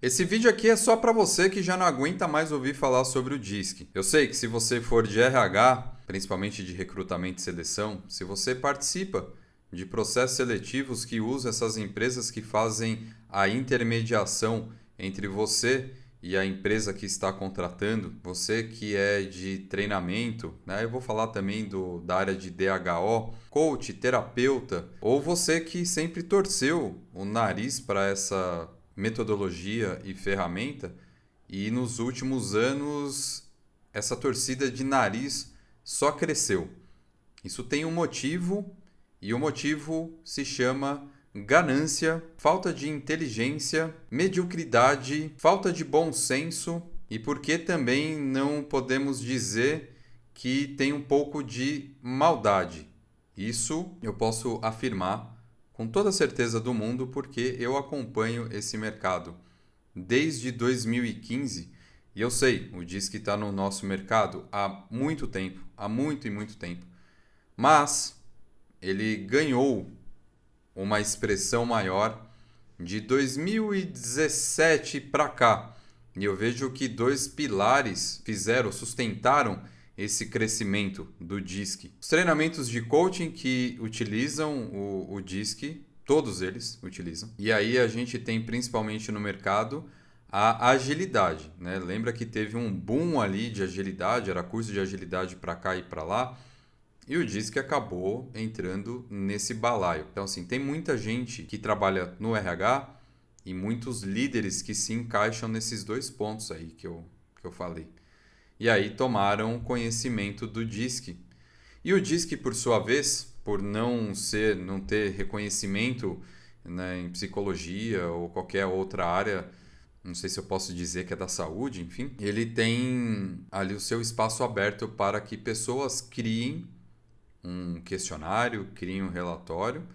Esse vídeo aqui é só para você que já não aguenta mais ouvir falar sobre o DISC. Eu sei que se você for de RH, principalmente de recrutamento e seleção, se você participa de processos seletivos que usam essas empresas que fazem a intermediação entre você e a empresa que está contratando, você que é de treinamento, né? Eu vou falar também da área de DHO, coach, terapeuta, ou você que sempre torceu o nariz para essa metodologia e ferramenta, e nos últimos anos essa torcida de nariz só cresceu. Isso tem um motivo, e o motivo se chama ganância, falta de inteligência, mediocridade, falta de bom senso, e por que também não podemos dizer que tem um pouco de maldade. Isso eu posso afirmar com toda a certeza do mundo, porque eu acompanho esse mercado desde 2015 e eu sei, o DISC está no nosso mercado há muito tempo, há muito e muito tempo. Mas ele ganhou uma expressão maior de 2017 para cá. E eu vejo que dois pilares sustentaram esse crescimento do DISC. Os treinamentos de coaching que utilizam o DISC, todos eles utilizam. E aí a gente tem principalmente no mercado a agilidade, né? Lembra que teve um boom ali de agilidade, era curso de agilidade para cá e para lá. E o DISC acabou entrando nesse balaio. Então, assim, tem muita gente que trabalha no RH e muitos líderes que se encaixam nesses dois pontos aí que eu falei. E aí tomaram conhecimento do DISC. E o DISC, por sua vez, por não ter reconhecimento, né, em psicologia ou qualquer outra área, não sei se eu posso dizer que é da saúde, enfim, ele tem ali o seu espaço aberto para que pessoas criem um questionário, criem um relatório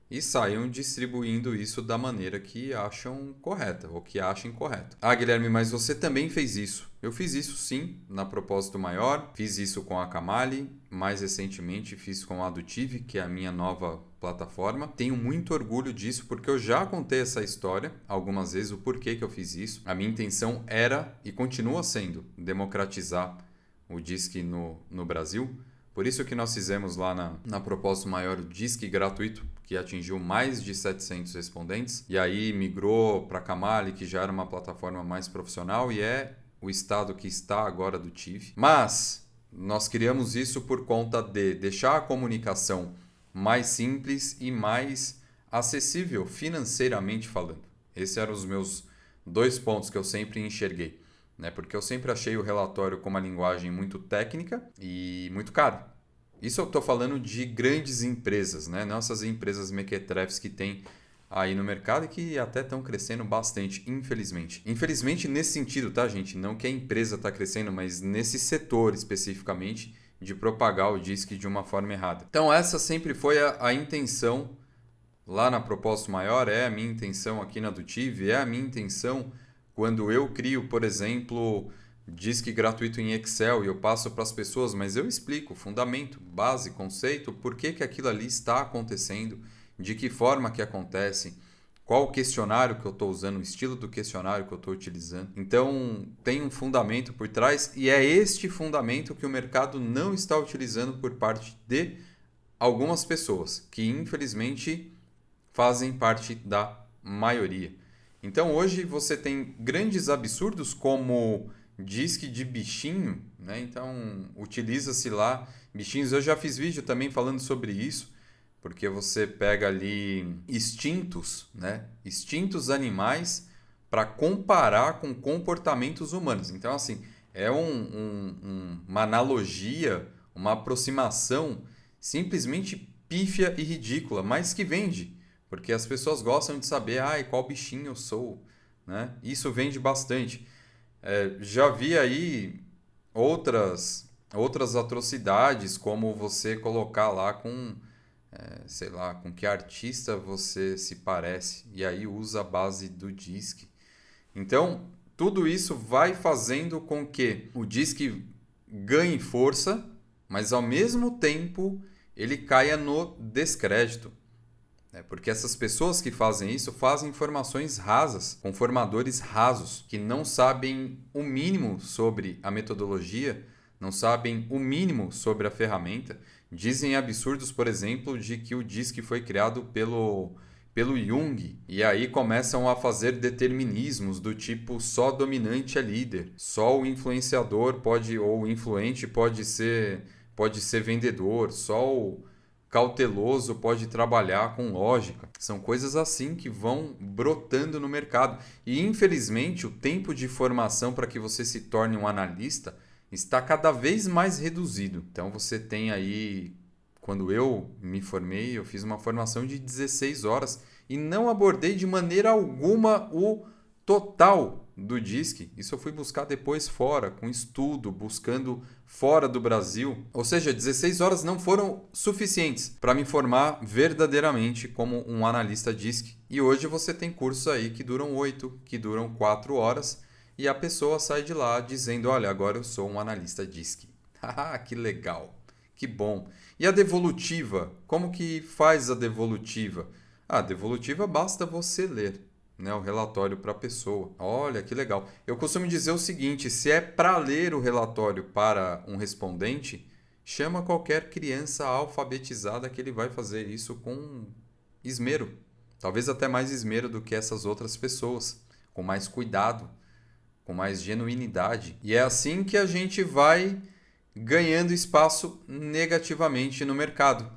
e saiam distribuindo isso da maneira que acham correta ou que achem correto. Ah, Guilherme, mas você também fez isso. Eu fiz isso sim, na Propósito Maior, fiz isso com a Camali, mais recentemente fiz com a Adutive, que é a minha nova plataforma. Tenho muito orgulho disso porque eu já contei essa história algumas vezes, o porquê que eu fiz isso. A minha intenção era e continua sendo democratizar o DISC no Brasil. Por isso que nós fizemos lá na Propósito Maior o DISC gratuito, que atingiu mais de 700 respondentes. E aí migrou para a Camali, que já era uma plataforma mais profissional e é o estado que está agora do TIV. Mas nós criamos isso por conta de deixar a comunicação mais simples e mais acessível financeiramente falando. Esses eram os meus dois pontos que eu sempre enxerguei, né? Porque eu sempre achei o relatório com uma linguagem muito técnica e muito caro. Isso eu estou falando de grandes empresas, né? Não essas empresas mequetrefes que tem aí no mercado e que até estão crescendo bastante, infelizmente. Infelizmente nesse sentido, tá, gente? Não que a empresa está crescendo, mas nesse setor especificamente de propagar o DISC de uma forma errada. Então essa sempre foi a intenção lá na Propósito Maior, é a minha intenção aqui na Dutive, é a minha intenção quando eu crio, por exemplo, DISC gratuito em Excel e eu passo para as pessoas, mas eu explico fundamento, base, conceito, por que aquilo ali está acontecendo, de que forma que acontece, qual o questionário que eu estou usando, o estilo do questionário que eu estou utilizando. Então, tem um fundamento por trás e é este fundamento que o mercado não está utilizando por parte de algumas pessoas, que infelizmente fazem parte da maioria. Então hoje você tem grandes absurdos como disque de bichinho, né? Então utiliza-se lá bichinhos. Eu já fiz vídeo também falando sobre isso, porque você pega ali instintos, né? Instintos animais para comparar com comportamentos humanos. Então assim, é uma analogia, uma aproximação simplesmente pífia e ridícula, mas que vende. Porque as pessoas gostam de saber, qual bichinho eu sou, né? Isso vende bastante. Já vi aí outras atrocidades, como você colocar lá sei lá, com que artista você se parece, e aí usa a base do DISC. Então, tudo isso vai fazendo com que o DISC ganhe força, mas ao mesmo tempo ele caia no descrédito. Porque essas pessoas que fazem isso fazem formações rasas, com formadores rasos, que não sabem o mínimo sobre a metodologia, não sabem o mínimo sobre a ferramenta. Dizem absurdos, por exemplo, de que o DISC foi criado pelo Jung, e aí começam a fazer determinismos do tipo só dominante é líder, só o influenciador pode, ou o influente pode ser vendedor, só o cauteloso pode trabalhar com lógica. São coisas assim que vão brotando no mercado. E infelizmente o tempo de formação para que você se torne um analista está cada vez mais reduzido. Então você tem aí, quando eu me formei, eu fiz uma formação de 16 horas e não abordei de maneira alguma o total do DISC. Isso eu fui buscar depois fora, com estudo, buscando fora do Brasil. Ou seja, 16 horas não foram suficientes para me formar verdadeiramente como um analista DISC. E hoje você tem cursos aí que duram 8, que duram 4 horas e a pessoa sai de lá dizendo, olha, agora eu sou um analista DISC. Haha, que legal, que bom. E a devolutiva? Como que faz a devolutiva? A devolutiva basta você ler, né, o relatório para a pessoa. Olha, que legal. Eu costumo dizer o seguinte, se é para ler o relatório para um respondente, chama qualquer criança alfabetizada que ele vai fazer isso com esmero. Talvez até mais esmero do que essas outras pessoas, com mais cuidado, com mais genuinidade. E é assim que a gente vai ganhando espaço negativamente no mercado,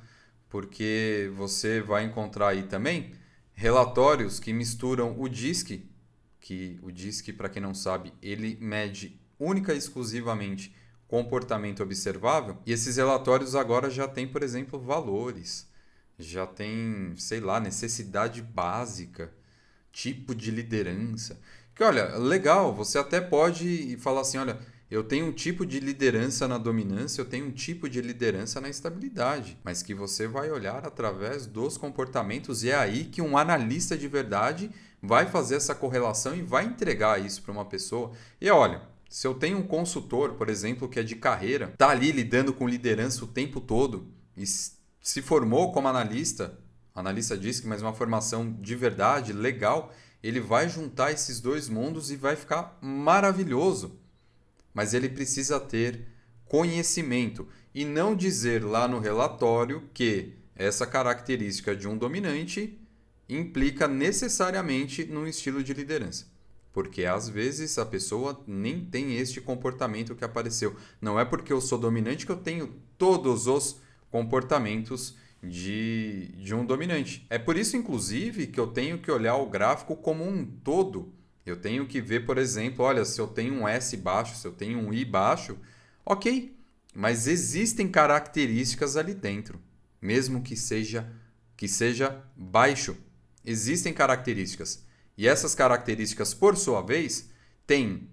porque você vai encontrar aí também relatórios que misturam o DISC, que o DISC, para quem não sabe, ele mede única e exclusivamente comportamento observável, e esses relatórios agora já têm, por exemplo, valores, já tem, sei lá, necessidade básica, tipo de liderança. Que olha, legal, você até pode falar assim, olha, eu tenho um tipo de liderança na dominância, eu tenho um tipo de liderança na estabilidade, mas que você vai olhar através dos comportamentos e é aí que um analista de verdade vai fazer essa correlação e vai entregar isso para uma pessoa. E olha, se eu tenho um consultor, por exemplo, que é de carreira, está ali lidando com liderança o tempo todo e se formou como analista DISC, mas uma formação de verdade, legal, ele vai juntar esses dois mundos e vai ficar maravilhoso. Mas ele precisa ter conhecimento e não dizer lá no relatório que essa característica de um dominante implica necessariamente num estilo de liderança. Porque às vezes a pessoa nem tem este comportamento que apareceu. Não é porque eu sou dominante que eu tenho todos os comportamentos de um dominante. É por isso, inclusive, que eu tenho que olhar o gráfico como um todo. Eu tenho que ver, por exemplo, olha, se eu tenho um S baixo, se eu tenho um I baixo, ok, mas existem características ali dentro, mesmo que seja baixo. Existem características. E essas características, por sua vez, têm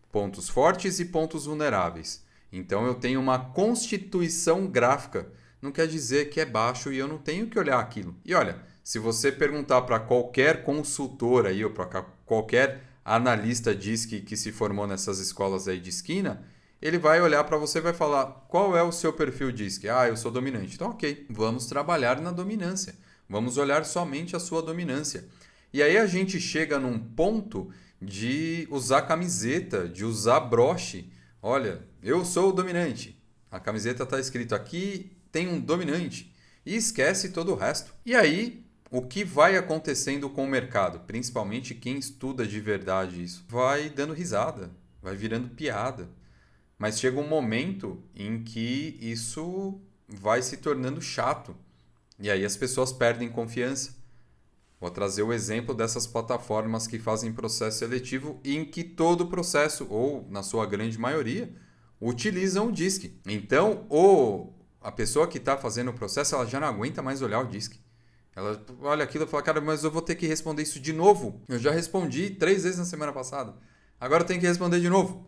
pontos fortes e pontos vulneráveis. Então eu tenho uma constituição gráfica. Não quer dizer que é baixo e eu não tenho que olhar aquilo. E olha, se você perguntar para qualquer consultor aí, ou para qualquer analista DISC que se formou nessas escolas aí de esquina, ele vai olhar para você e vai falar, qual é o seu perfil DISC? Ah, eu sou dominante. Então, ok, vamos trabalhar na dominância. Vamos olhar somente a sua dominância. E aí a gente chega num ponto de usar camiseta, de usar broche. Olha, eu sou o dominante. A camiseta está escrito aqui, tem um dominante. E esquece todo o resto. E aí, o que vai acontecendo com o mercado? Principalmente quem estuda de verdade isso. Vai dando risada, vai virando piada. Mas chega um momento em que isso vai se tornando chato. E aí as pessoas perdem confiança. Vou trazer o exemplo dessas plataformas que fazem processo seletivo em que todo o processo, ou na sua grande maioria, utilizam o DISC. Então, a pessoa que está fazendo o processo, ela já não aguenta mais olhar o DISC. Ela olha aquilo e fala, cara, mas eu vou ter que responder isso de novo. Eu já respondi 3 vezes na semana passada. Agora eu tenho que responder de novo.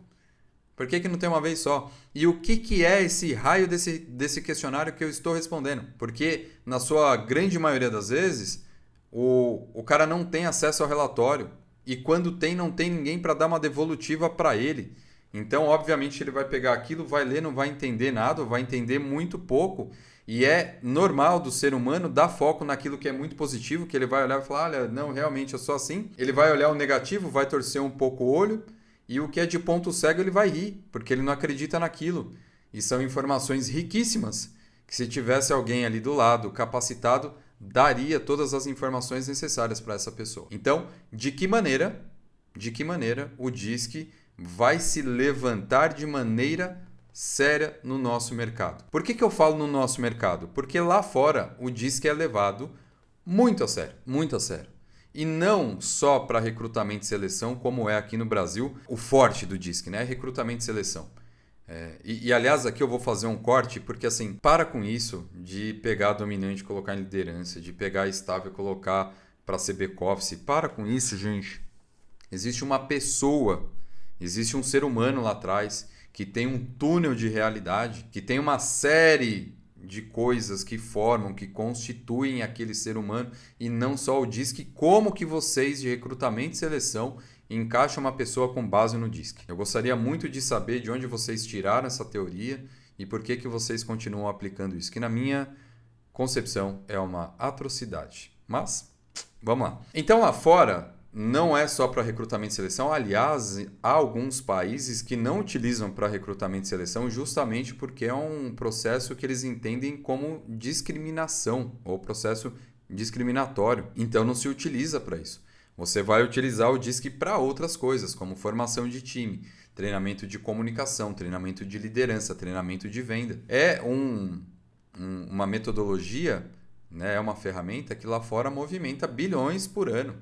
Por que não tem uma vez só? E o que é esse raio desse questionário que eu estou respondendo? Porque, na sua grande maioria das vezes, o cara não tem acesso ao relatório. E quando tem, não tem ninguém para dar uma devolutiva para ele. Então, obviamente, ele vai pegar aquilo, vai ler, não vai entender nada, ou vai entender muito pouco. E é normal do ser humano dar foco naquilo que é muito positivo, que ele vai olhar e falar, olha, não, realmente eu sou assim. Ele vai olhar o negativo, vai torcer um pouco o olho, e o que é de ponto cego ele vai rir, porque ele não acredita naquilo. E são informações riquíssimas, que se tivesse alguém ali do lado capacitado, daria todas as informações necessárias para essa pessoa. Então, de que maneira o DISC vai se levantar de maneira séria no nosso mercado? Por que eu falo no nosso mercado? Porque lá fora o DISC é levado muito a sério, muito a sério. E não só para recrutamento e seleção, como é aqui no Brasil, o forte do DISC, né? Recrutamento e seleção. Aliás, aqui eu vou fazer um corte, porque assim, para com isso de pegar dominante e colocar em liderança, de pegar estável e colocar para ser back-office. Para com isso, gente. Existe uma pessoa, existe um ser humano lá atrás que tem um túnel de realidade, que tem uma série de coisas que formam, que constituem aquele ser humano e não só o DISC. Como que vocês de recrutamento e seleção encaixam uma pessoa com base no DISC? Eu gostaria muito de saber de onde vocês tiraram essa teoria e por que vocês continuam aplicando isso, que na minha concepção é uma atrocidade. Mas, vamos lá. Então lá fora, não é só para recrutamento e seleção. Aliás, há alguns países que não utilizam para recrutamento e seleção justamente porque é um processo que eles entendem como discriminação ou processo discriminatório. Então não se utiliza para isso. Você vai utilizar o DISC para outras coisas, como formação de time, treinamento de comunicação, treinamento de liderança, treinamento de venda. É uma metodologia, né, é uma ferramenta que lá fora movimenta bilhões por ano,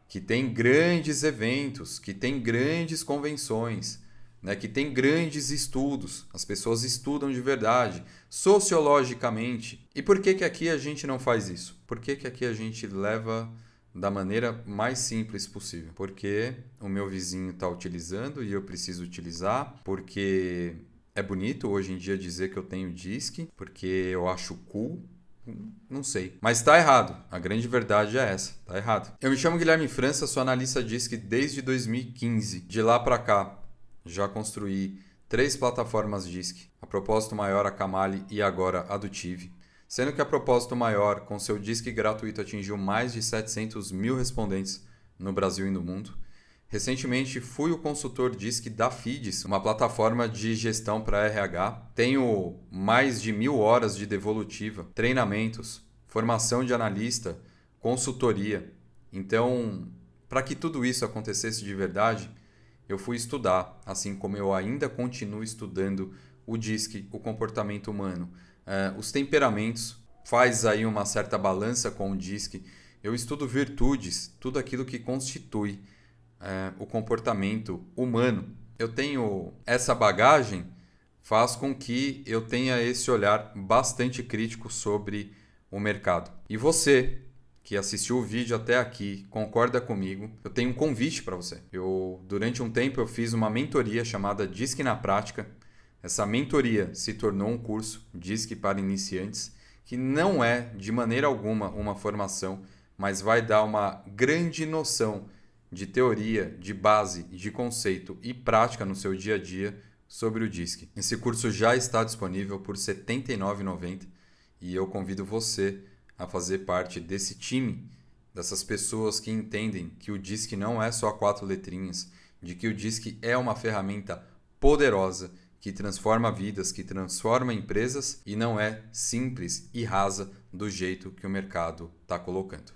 que tem grandes eventos, que tem grandes convenções, né, que tem grandes estudos. As pessoas estudam de verdade, sociologicamente. E por que aqui a gente não faz isso? Por que aqui a gente leva da maneira mais simples possível? Porque o meu vizinho está utilizando e eu preciso utilizar, porque é bonito hoje em dia dizer que eu tenho DISC, porque eu acho cool. Não sei. Mas está errado. A grande verdade é essa. Está errado. Eu me chamo Guilherme França, sou analista DISC desde 2015. De lá para cá, já construí 3 plataformas DISC. A Propósito Maior, a Camali e agora a Dutive. Sendo que a Propósito Maior, com seu DISC gratuito, atingiu mais de 700 mil respondentes no Brasil e no mundo. Recentemente fui o consultor DISC da FIDES, uma plataforma de gestão para RH. Tenho mais de 1.000 horas de devolutiva, treinamentos, formação de analista, consultoria. Então, para que tudo isso acontecesse de verdade, eu fui estudar, assim como eu ainda continuo estudando o DISC, o comportamento humano, os temperamentos. Faz aí uma certa balança com o DISC. Eu estudo virtudes, tudo aquilo que constitui o comportamento humano. Eu tenho essa bagagem, faz com que eu tenha esse olhar bastante crítico sobre o mercado. E você que assistiu o vídeo até aqui, concorda comigo, eu tenho um convite para você. Durante um tempo eu fiz uma mentoria chamada DISC na Prática. Essa mentoria se tornou um curso DISC para iniciantes, que não é de maneira alguma uma formação, mas vai dar uma grande noção de teoria, de base, de conceito e prática no seu dia a dia sobre o DISC. Esse curso já está disponível por R$ 79,90 e eu convido você a fazer parte desse time, dessas pessoas que entendem que o DISC não é só 4 letrinhas, de que o DISC é uma ferramenta poderosa que transforma vidas, que transforma empresas e não é simples e rasa do jeito que o mercado está colocando.